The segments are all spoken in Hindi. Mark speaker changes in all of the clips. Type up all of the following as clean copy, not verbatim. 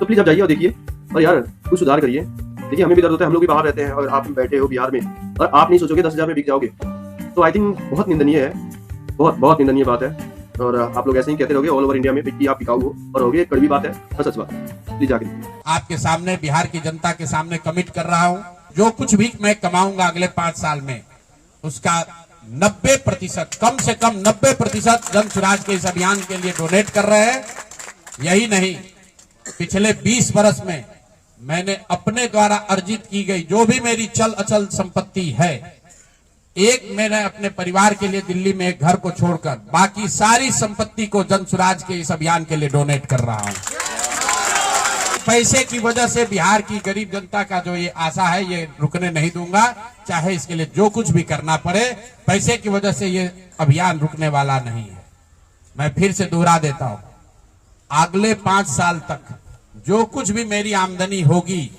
Speaker 1: तो प्लीज आप जाइए और देखिए और यार कुछ सुधार करिए। देखिए हमें भी दर्द होता है, हम लोग भी बाहर रहते हैं और आप बैठे हो बिहार में और आप नहीं सोचोगे 10,000 में बिक जाओगे, तो आई थिंक बहुत निंदनीय है, बहुत बहुत निंदनीय बात है। और आप लोग ऐसे ही कहते रहोगे ऑल ओवर इंडिया में कि आप बिकाऊ हो और होगे, कड़वी बात है और सच बात है। प्लीज आगे
Speaker 2: आपके सामने, बिहार की जनता के सामने कमिट कर रहा हूं, जो कुछ भी मैं कमाऊंगा अगले 5 साल में उसका 90%, कम से कम 90% जन स्वराज के इस अभियान के लिए डोनेट कर रहे हैं। यही नहीं, पिछले 20 वर्ष में मैंने अपने द्वारा अर्जित की गई जो भी मेरी चल अचल संपत्ति है, मैंने अपने परिवार के लिए दिल्ली में एक घर को छोड़कर बाकी सारी संपत्ति को जन स्वराज के इस अभियान के लिए डोनेट कर रहा हूं। पैसे की वजह से बिहार की गरीब जनता का जो ये आशा है ये रुकने नहीं दूंगा, चाहे इसके लिए जो कुछ भी करना पड़े। पैसे की वजह से ये अभियान रुकने वाला नहीं है। मैं फिर से दोहरा देता हूं, अगले 5 साल तक जो कुछ भी मेरी आमदनी होगी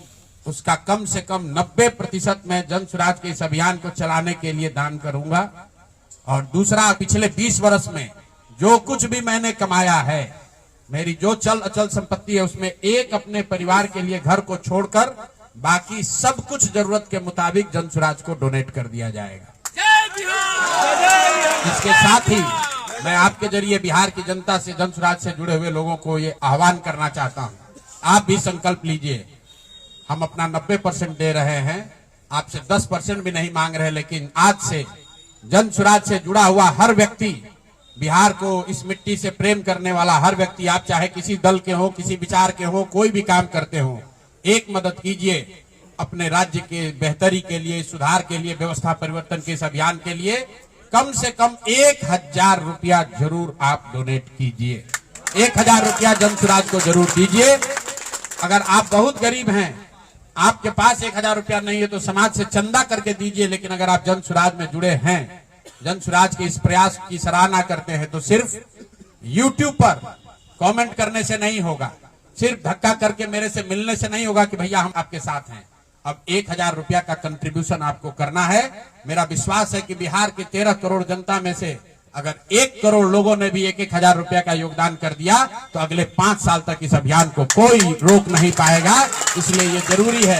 Speaker 2: उसका कम से कम 90% मैं जन स्वराज के इस अभियान को चलाने के लिए दान करूंगा। और दूसरा, पिछले 20 वर्ष में जो कुछ भी मैंने कमाया है, मेरी जो चल अचल संपत्ति है, उसमें अपने परिवार के लिए घर को छोड़कर बाकी सब कुछ जरूरत के मुताबिक जन स्वराज को डोनेट कर दिया जाएगा। इसके साथ ही मैं आपके जरिए बिहार की जनता से, जन स्वराज से जुड़े हुए लोगों को ये आह्वान करना चाहता हूं, आप भी संकल्प लीजिए। हम अपना 90% दे रहे हैं, आपसे 10% भी नहीं मांग रहे, लेकिन आज से जन स्वराज से जुड़ा हुआ हर व्यक्ति, बिहार को इस मिट्टी से प्रेम करने वाला हर व्यक्ति, आप चाहे किसी दल के हो, किसी विचार के हो, कोई भी काम करते हो, एक मदद कीजिए अपने राज्य के बेहतरी के लिए, सुधार के लिए, व्यवस्था परिवर्तन के इस अभियान के लिए। कम से कम 1000 रुपया जरूर आप डोनेट कीजिए। 1000 रुपया जन स्वराज को जरूर दीजिए। अगर आप बहुत गरीब हैं, आपके पास 1000 रुपया नहीं है, तो समाज से चंदा करके दीजिए। लेकिन अगर आप जन स्वराज में जुड़े हैं, जन स्वराज के इस प्रयास की सराहना करते हैं, तो सिर्फ YouTube पर कमेंट करने से नहीं होगा, सिर्फ धक्का करके मेरे से मिलने से नहीं होगा कि भैया हम आपके साथ हैं। अब 1000 रुपया का कंट्रीब्यूशन आपको करना है। मेरा विश्वास है कि बिहार के 13 करोड़ जनता में से अगर 1 करोड़ लोगों ने भी 1000 रुपया का योगदान कर दिया, तो अगले 5 साल तक इस अभियान को कोई रोक नहीं पाएगा। इसलिए ये जरूरी है।